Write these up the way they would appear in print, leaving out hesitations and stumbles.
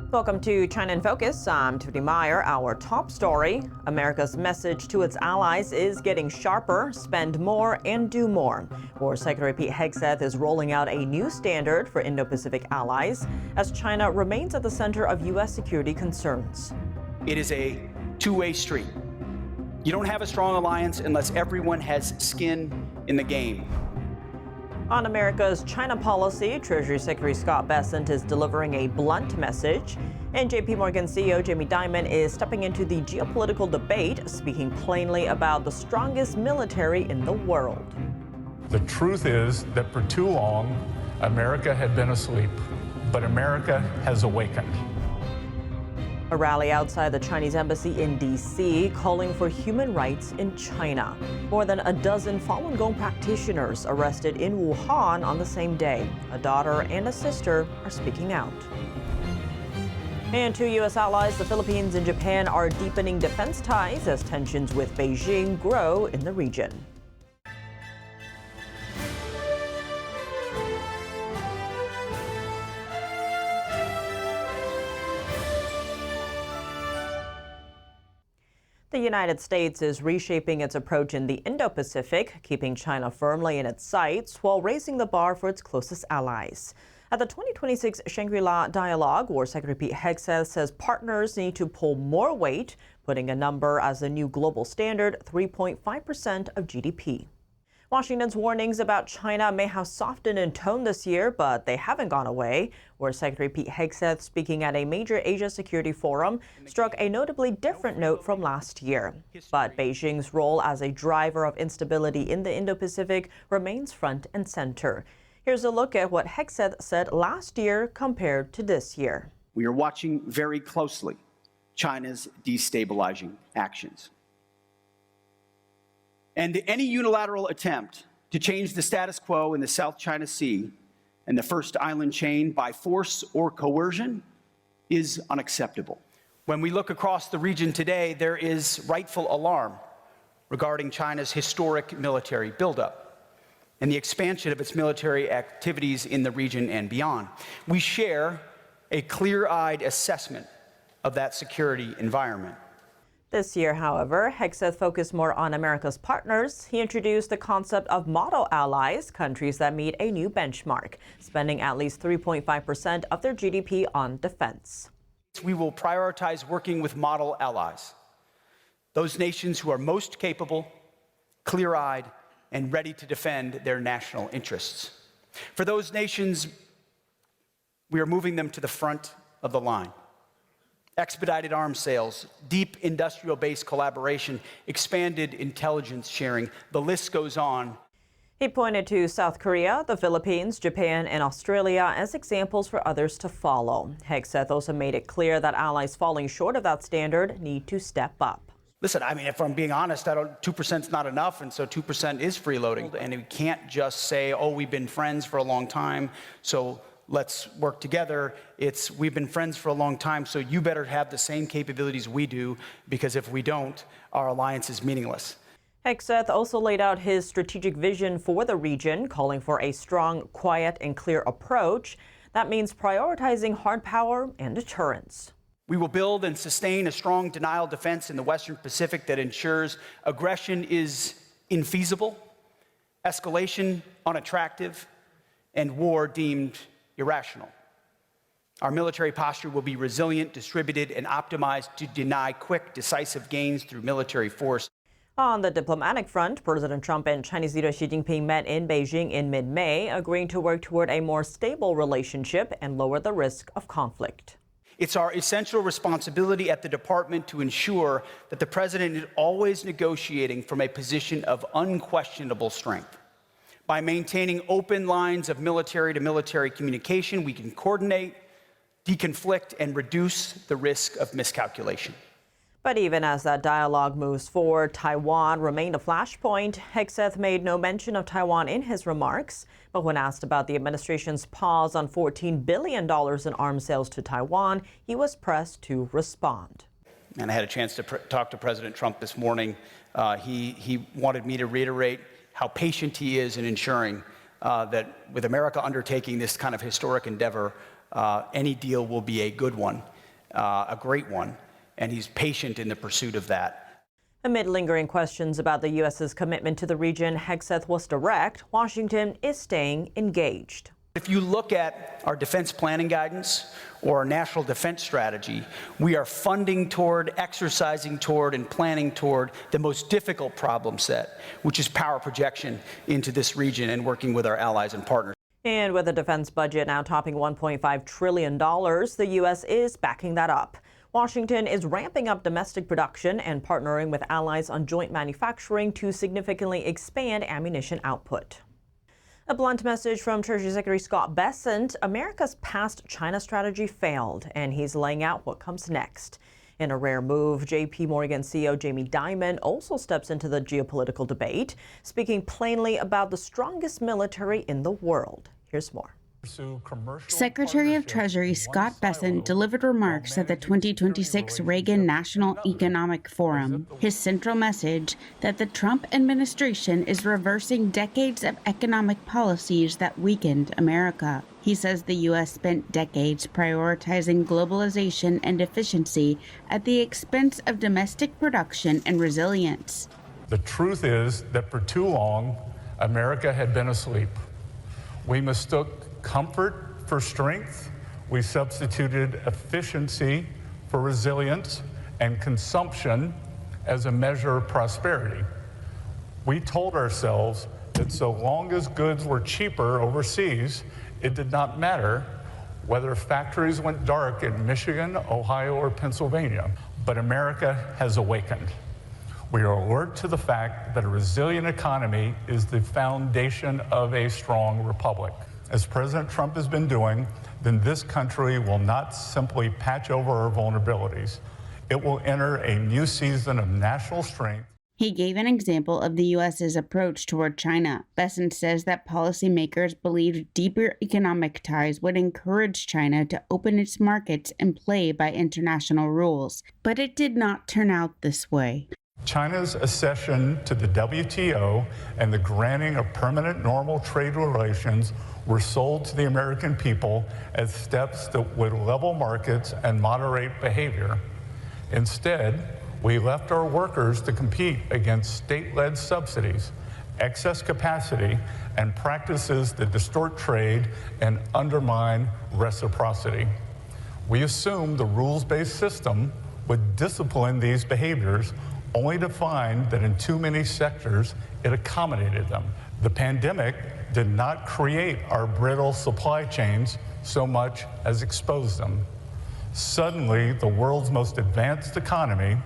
Welcome to China in Focus. I'm Tiffany Meyer. Our top story: America's message to its allies is getting sharper. Spend more and do more. War Secretary Pete Hegseth is rolling out a new standard for Indo-Pacific allies as China remains at the center of U.S. security concerns. It is a two-way street. You don't have a strong alliance unless everyone has skin in the game. On America's China policy, Treasury Secretary Scott Bessent is delivering a blunt message, and JP Morgan CEO Jamie Dimon is stepping into the geopolitical debate, speaking plainly about the strongest military in the world. The truth is that for too long, America had been asleep, but America has awakened. A rally outside the Chinese embassy in D.C. calling for human rights in China. More than a dozen Falun Gong practitioners arrested in Wuhan on the same day. A daughter and a sister are speaking out. And two U.S. allies, the Philippines and Japan, are deepening defense ties as tensions with Beijing grow in the region. The United States is reshaping its approach in the Indo-Pacific, keeping China firmly in its sights while raising the bar for its closest allies. At the 2026 Shangri-La Dialogue, War Secretary Pete Hegseth says partners need to pull more weight, putting a number as the new global standard, 3.5% of GDP. Washington's warnings about China may have softened in tone this year, but they haven't gone away. War Secretary Pete Hegseth, speaking at a major Asia security forum, struck a notably different note from last year. But Beijing's role as a driver of instability in the Indo-Pacific remains front and center. Here's a look at what Hegseth said last year compared to this year. We are watching very closely China's destabilizing actions. And any unilateral attempt to change the status quo in the South China Sea and the First Island chain by force or coercion is unacceptable. When we look across the region today, there is rightful alarm regarding China's historic military buildup and the expansion of its military activities in the region and beyond. We share a clear-eyed assessment of that security environment. This year, however, Hegseth focused more on America's partners. He introduced the concept of model allies, countries that meet a new benchmark, spending at least 3.5% of their GDP on defense. We will prioritize working with model allies, those nations who are most capable, clear-eyed, and ready to defend their national interests. For those nations, we are moving them to the front of the line. Expedited arms sales, deep industrial base collaboration, expanded intelligence sharing. The list goes on. He pointed to South Korea, the Philippines, Japan, and Australia as examples for others to follow. Hegseth also made it clear that allies falling short of that standard need to step up. Listen, I mean, if I'm being honest, 2% is not enough, and so 2% is freeloading. And we can't just say, oh, we've been friends for a long time, so let's work together. It's we've been friends for a long time, so you better have the same capabilities we do, because if we don't, our alliance is meaningless. Hegseth also laid out his strategic vision for the region, calling for a strong, quiet, and clear approach. That means prioritizing hard power and deterrence. We will build and sustain a strong denial defense in the Western Pacific that ensures aggression is infeasible, escalation unattractive, and war deemed irrational. Our military posture will be resilient, distributed, and optimized to deny quick, decisive gains through military force. On the diplomatic front, President Trump and Chinese leader Xi Jinping met in Beijing in mid-May, agreeing to work toward a more stable relationship and lower the risk of conflict. It's our essential responsibility at the department to ensure that the president is always negotiating from a position of unquestionable strength. By maintaining open lines of military-to-military communication, we can coordinate, deconflict, and reduce the risk of miscalculation. But even as that dialogue moves forward, Taiwan remained a flashpoint. Hegseth made no mention of Taiwan in his remarks, but when asked about the administration's pause on $14 billion in arms sales to Taiwan, he was pressed to respond. And I had a chance to talk to President Trump this morning. He wanted me to reiterate how patient he is in ensuring that with America undertaking this kind of historic endeavor, any deal will be a good one. a great one, and he's patient in the pursuit of that. Amid lingering questions about the U.S.'s commitment to the region, Hegseth was direct. Washington is staying engaged. If you look at our defense planning guidance or our national defense strategy, we are funding toward, exercising toward, and planning toward the most difficult problem set, which is power projection into this region and working with our allies and partners. And with the defense budget now topping $1.5 trillion, the U.S. is backing that up. Washington is ramping up domestic production and partnering with allies on joint manufacturing to significantly expand ammunition output. A blunt message from Treasury Secretary Scott Bessent: America's past China strategy failed, and he's laying out what comes next. In a rare move, JP Morgan CEO Jamie Dimon also steps into the geopolitical debate, speaking plainly about the strongest military in the world. Here's more. Secretary of Treasury Scott Bessent delivered remarks at the 2026 Reagan National Economic Forum. His central message: that the Trump administration is reversing decades of economic policies that weakened America. He says the U.S. spent decades prioritizing globalization and efficiency at the expense of domestic production and resilience. The truth is that for too long, America had been asleep. We mistook comfort for strength. We substituted efficiency for resilience and consumption as a measure of prosperity. We told ourselves that so long as goods were cheaper overseas, it did not matter whether factories went dark in Michigan, Ohio, or Pennsylvania. But America has awakened. We are alert to the fact that a resilient economy is the foundation of a strong republic. As President Trump has been doing, then this country will not simply patch over our vulnerabilities. It will enter a new season of national strength. He gave an example of the U.S.'s approach toward China. Bessent says that policymakers believed deeper economic ties would encourage China to open its markets and play by international rules. But it did not turn out this way. China's accession to the WTO and the granting of permanent normal trade relations were sold to the American people as steps that would level markets and moderate behavior. Instead, we left our workers to compete against state-led subsidies, excess capacity, and practices that distort trade and undermine reciprocity. We assumed the rules-based system would discipline these behaviors, only to find that in too many sectors it accommodated them. The pandemic did not create our brittle supply chains so much as expose them. Suddenly, the world's most advanced economy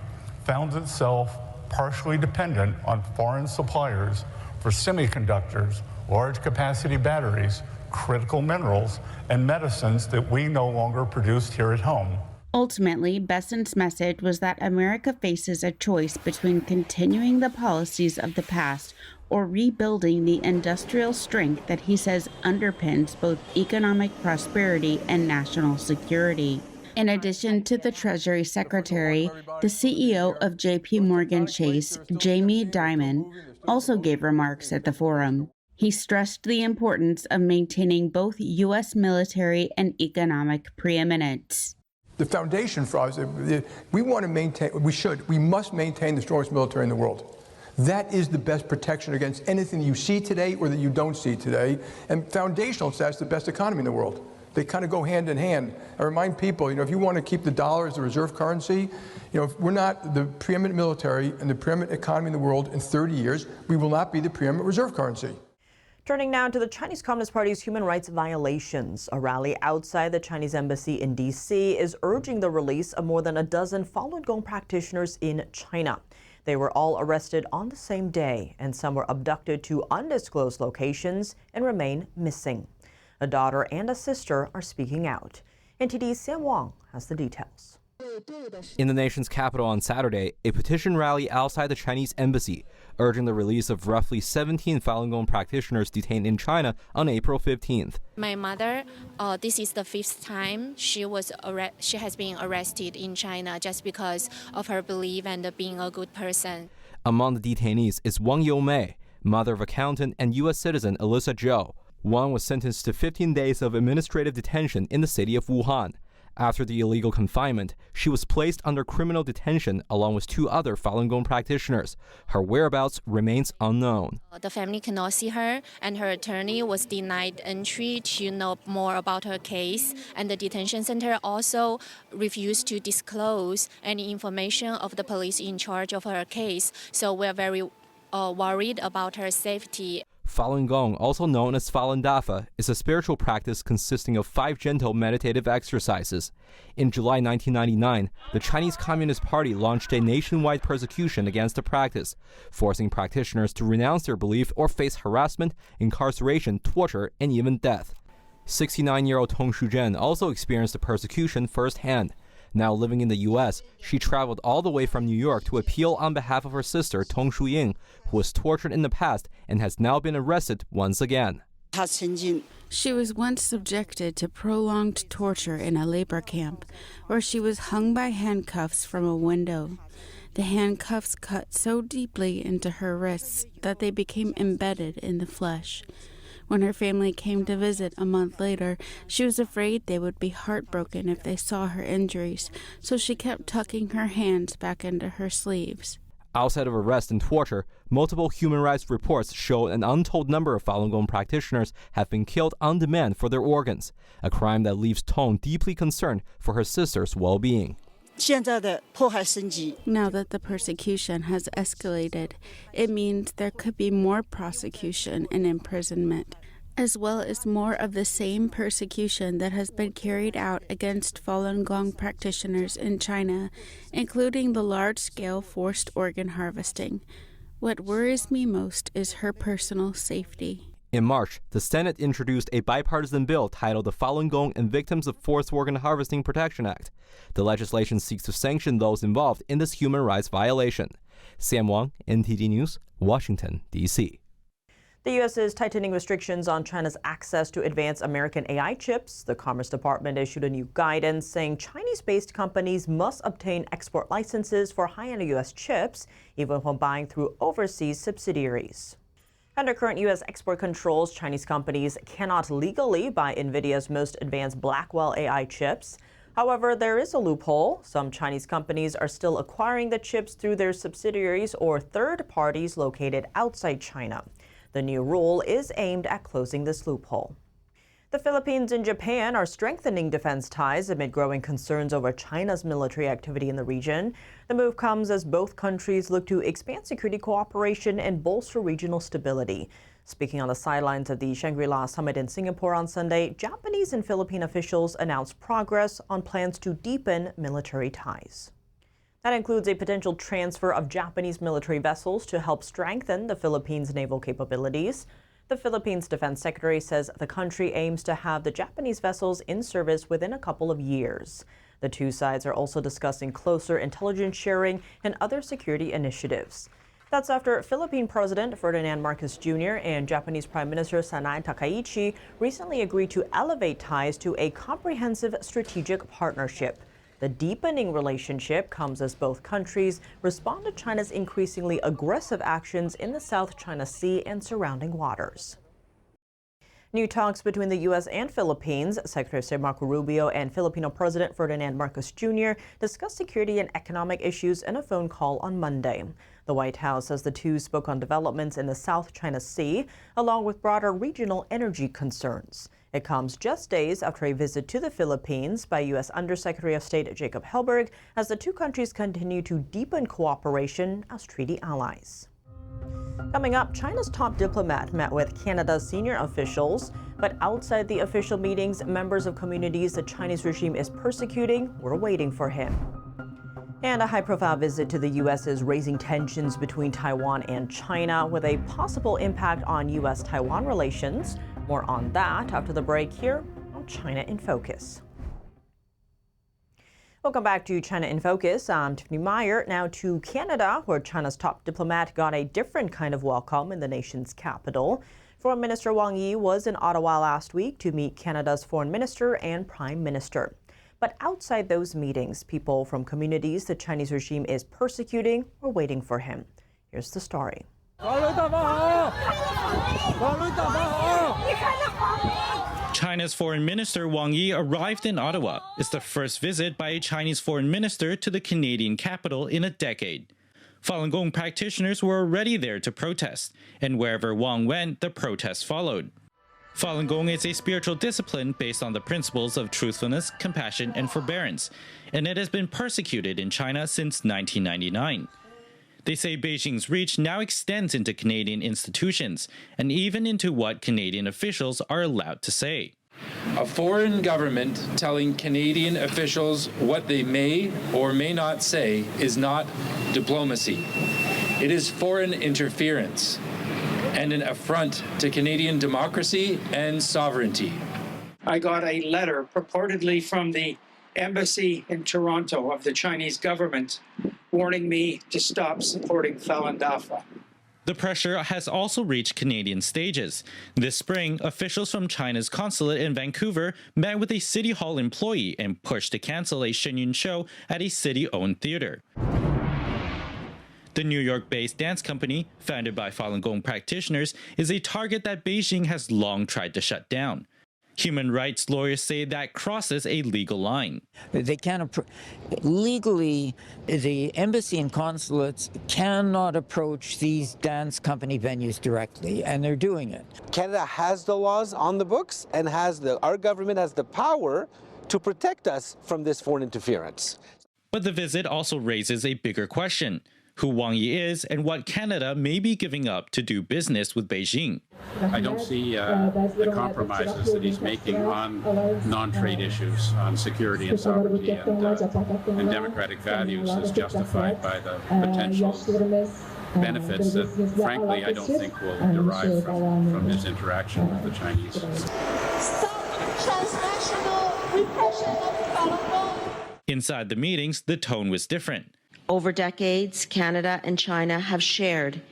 found itself partially dependent on foreign suppliers for semiconductors, large capacity batteries, critical minerals, and medicines that we no longer produced here at home. Ultimately, Bessent's message was that America faces a choice between continuing the policies of the past or rebuilding the industrial strength that he says underpins both economic prosperity and national security. In addition to the Treasury Secretary, the CEO of JP Morgan Chase, Jamie Dimon, also gave remarks at the forum. He stressed the importance of maintaining both U.S. military and economic preeminence. The foundation for us, we want to maintain, we must maintain the strongest military in the world. That is the best protection against anything you see today or that you don't see today. And foundational, that's the best economy in the world. They kind of go hand in hand. I remind people, if you want to keep the dollar as the reserve currency, if we're not the preeminent military and the preeminent economy in the world in 30 years, we will not be the preeminent reserve currency. Turning now to the Chinese Communist Party's human rights violations. A rally outside the Chinese embassy in D.C. is urging the release of more than a dozen Falun Gong practitioners in China. They were all arrested on the same day, and some were abducted to undisclosed locations and remain missing. A daughter and a sister are speaking out. NTD's Sam Wang has the details. In the nation's capital on Saturday, a petition rally outside the Chinese embassy urging the release of roughly 17 Falun Gong practitioners detained in China on April 15th. My mother, this is the 5th time she has been arrested in China just because of her belief and being a good person. Among the detainees is Wang Youmei, mother of accountant and U.S. citizen Alyssa Zhou. Wang was sentenced to 15 days of administrative detention in the city of Wuhan. After the illegal confinement, she was placed under criminal detention along with 2 other Falun Gong practitioners. Her whereabouts remains unknown. The family cannot see her, and her attorney was denied entry to know more about her case. And the detention center also refused to disclose any information of the police in charge of her case. So we're very worried about her safety. Falun Gong, also known as Falun Dafa, is a spiritual practice consisting of 5 gentle meditative exercises. In July 1999, the Chinese Communist Party launched a nationwide persecution against the practice, forcing practitioners to renounce their belief or face harassment, incarceration, torture, and even death. 69-year-old Tong Shuzhen also experienced the persecution firsthand. Now living in the U.S., she traveled all the way from New York to appeal on behalf of her sister, Tong Shuying, who was tortured in the past and has now been arrested once again. She was once subjected to prolonged torture in a labor camp, where she was hung by handcuffs from a window. The handcuffs cut so deeply into her wrists that they became embedded in the flesh. When her family came to visit a month later, she was afraid they would be heartbroken if they saw her injuries, so she kept tucking her hands back into her sleeves. Outside of arrest and torture, multiple human rights reports show an untold number of Falun Gong practitioners have been killed on demand for their organs, a crime that leaves Tong deeply concerned for her sister's well-being. Now that the persecution has escalated, it means there could be more prosecution and imprisonment, as well as more of the same persecution that has been carried out against Falun Gong practitioners in China, including the large-scale forced organ harvesting. What worries me most is her personal safety. In March, the Senate introduced a bipartisan bill titled the Falun Gong and Victims of Forced Organ Harvesting Protection Act. The legislation seeks to sanction those involved in this human rights violation. Sam Wang, NTD News, Washington, D.C. The U.S. is tightening restrictions on China's access to advanced American AI chips. The Commerce Department issued a new guidance saying Chinese-based companies must obtain export licenses for high-end U.S. chips, even when buying through overseas subsidiaries. Under current U.S. export controls, Chinese companies cannot legally buy NVIDIA's most advanced Blackwell AI chips. However, there is a loophole. Some Chinese companies are still acquiring the chips through their subsidiaries or third parties located outside China. The new rule is aimed at closing this loophole. The Philippines and Japan are strengthening defense ties amid growing concerns over China's military activity in the region. The move comes as both countries look to expand security cooperation and bolster regional stability. Speaking on the sidelines of the Shangri-La Summit in Singapore on Sunday, Japanese and Philippine officials announced progress on plans to deepen military ties. That includes a potential transfer of Japanese military vessels to help strengthen the Philippines' naval capabilities. The Philippines Defense Secretary says the country aims to have the Japanese vessels in service within a couple of years. The two sides are also discussing closer intelligence sharing and other security initiatives. That's after Philippine President Ferdinand Marcos Jr. and Japanese Prime Minister Sanae Takaichi recently agreed to elevate ties to a comprehensive strategic partnership. The deepening relationship comes as both countries respond to China's increasingly aggressive actions in the South China Sea and surrounding waters. New talks between the U.S. and Philippines, Secretary of State Marco Rubio and Filipino President Ferdinand Marcos Jr. discussed security and economic issues in a phone call on Monday. The White House says the two spoke on developments in the South China Sea, along with broader regional energy concerns. It comes just days after a visit to the Philippines by U.S. Undersecretary of State Jacob Helberg as the two countries continue to deepen cooperation as treaty allies. Coming up, China's top diplomat met with Canada's senior officials, but outside the official meetings, members of communities the Chinese regime is persecuting were waiting for him. And a high-profile visit to the U.S. is raising tensions between Taiwan and China with a possible impact on U.S.-Taiwan relations. More on that after the break here on China in Focus. Welcome back to China in Focus. I'm Tiffany Meyer. Now to Canada, where China's top diplomat got a different kind of welcome in the nation's capital. Foreign Minister Wang Yi was in Ottawa last week to meet Canada's foreign minister and prime minister. But outside those meetings, people from communities the Chinese regime is persecuting were waiting for him. Here's the story. China's Foreign Minister Wang Yi arrived in Ottawa. It's the first visit by a Chinese foreign minister to the Canadian capital in a decade. Falun Gong practitioners were already there to protest, and wherever Wang went, the protests followed. Falun Gong is a spiritual discipline based on the principles of truthfulness, compassion, and forbearance, and it has been persecuted in China since 1999. They say Beijing's reach now extends into Canadian institutions and even into what Canadian officials are allowed to say. A foreign government telling Canadian officials what they may or may not say is not diplomacy. It is foreign interference and an affront to Canadian democracy and sovereignty. I got a letter purportedly from the embassy in Toronto of the Chinese government warning me to stop supporting Falun Dafa. The pressure has also reached Canadian stages. This spring, officials from China's consulate in Vancouver met with a City Hall employee and pushed to cancel a Shenyun show at a city-owned theater. The New York-based dance company, founded by Falun Gong practitioners, is a target that Beijing has long tried to shut down. Human rights lawyers say that crosses a legal line. They can't legally, the embassy and consulates cannot approach these dance company venues directly, and they're doing it. Canada has the laws on the books and our government has the power to protect us from this foreign interference. But the visit also raises a bigger question: who Wang Yi is and what Canada may be giving up to do business with Beijing. I don't see the compromises that he's making on non-trade issues, on security and sovereignty and democratic values as justified by the potential benefits that, frankly, I don't think will derive from his interaction with the Chinese. Stop transnational repression of Falun Gong. Inside the meetings, the tone was different. Over decades, Canada and China have shared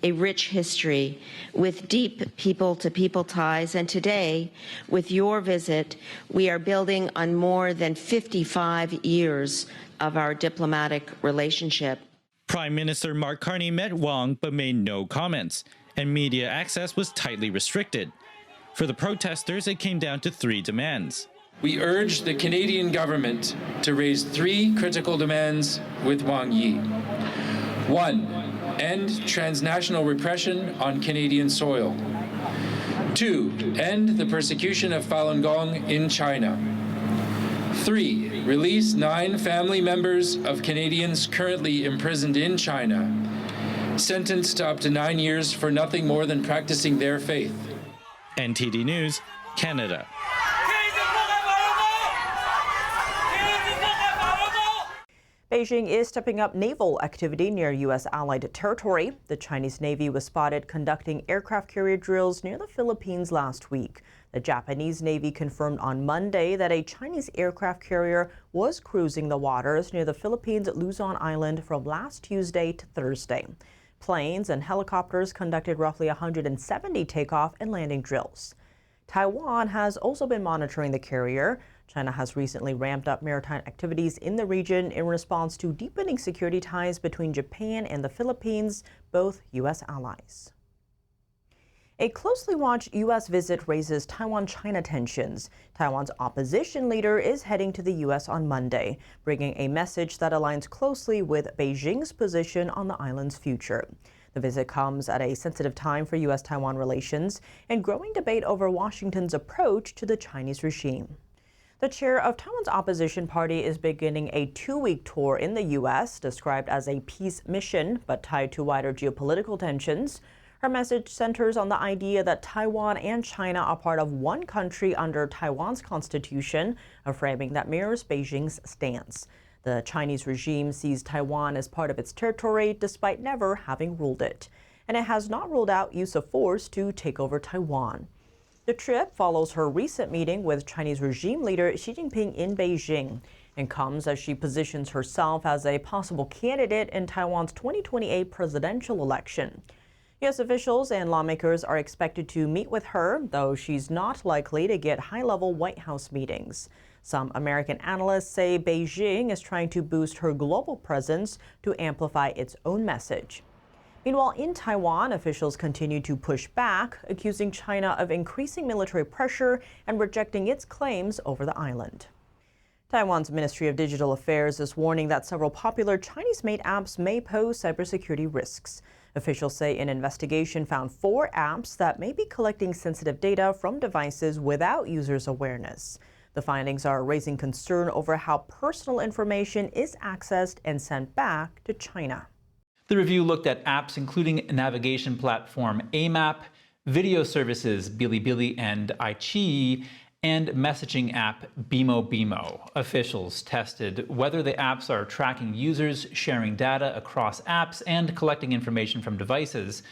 a rich history with deep people-to-people ties, and today, with your visit, we are building on more than 55 years of our diplomatic relationship. Prime Minister Mark Carney met Wang but made no comments, and media access was tightly restricted. For the protesters, it came down to 3 demands. We urge the Canadian government to raise 3 critical demands with Wang Yi. 1, end transnational repression on Canadian soil. 2, end the persecution of Falun Gong in China. 3, release 9 family members of Canadians currently imprisoned in China, sentenced to up to 9 years for nothing more than practicing their faith. NTD News, Canada. Beijing is stepping up naval activity near U.S. allied territory. The Chinese Navy was spotted conducting aircraft carrier drills near the Philippines last week. The Japanese Navy confirmed on Monday that a Chinese aircraft carrier was cruising the waters near the Philippines' Luzon Island from last Tuesday to Thursday. Planes and helicopters conducted roughly 170 takeoff and landing drills. Taiwan has also been monitoring the carrier. China has recently ramped up maritime activities in the region in response to deepening security ties between Japan and the Philippines, both U.S. allies. A closely watched U.S. visit raises Taiwan-China tensions. Taiwan's opposition leader is heading to the U.S. on Monday, bringing a message that aligns closely with Beijing's position on the island's future. The visit comes at a sensitive time for U.S.-Taiwan relations and growing debate over Washington's approach to the Chinese regime. The chair of Taiwan's opposition party is beginning a 2-week tour in the U.S., described as a peace mission, but tied to wider geopolitical tensions. Her message centers on the idea that Taiwan and China are part of one country under Taiwan's constitution, a framing that mirrors Beijing's stance. The Chinese regime sees Taiwan as part of its territory, despite never having ruled it. And it has not ruled out use of force to take over Taiwan. The trip follows her recent meeting with Chinese regime leader Xi Jinping in Beijing and comes as she positions herself as a possible candidate in Taiwan's 2028 presidential election. U.S. officials and lawmakers are expected to meet with her, though she's not likely to get high-level White House meetings. Some American analysts say Beijing is trying to boost her global presence to amplify its own message. Meanwhile, in Taiwan, officials continue to push back, accusing China of increasing military pressure and rejecting its claims over the island. Taiwan's Ministry of Digital Affairs is warning that several popular Chinese-made apps may pose cybersecurity risks. Officials say an investigation found 4 apps that may be collecting sensitive data from devices without users' awareness. The findings are raising concern over how personal information is accessed and sent back to China. The review looked at apps including navigation platform AMAP, video services Bilibili and iQIYI, and messaging app Bimo. Officials tested whether the apps are tracking users, sharing data across apps, and collecting information from devices.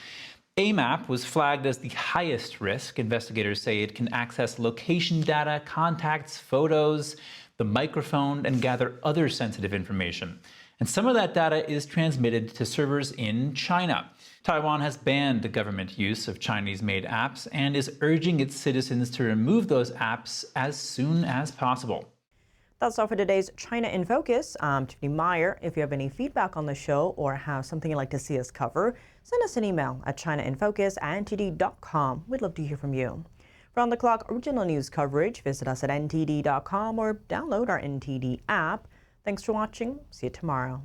AMAP was flagged as the highest risk. Investigators say it can access location data, contacts, photos, the microphone, and gather other sensitive information. And some of that data is transmitted to servers in China. Taiwan has banned the government use of Chinese-made apps and is urging its citizens to remove those apps as soon as possible. That's all for today's China in Focus. I'm Tiffany Meyer. If you have any feedback on the show or have something you'd like to see us cover, send us an email at chinainfocus@ntd.com. We'd love to hear from you. For on-the-clock original news coverage, visit us at ntd.com or download our NTD app. Thanks for watching. See you tomorrow.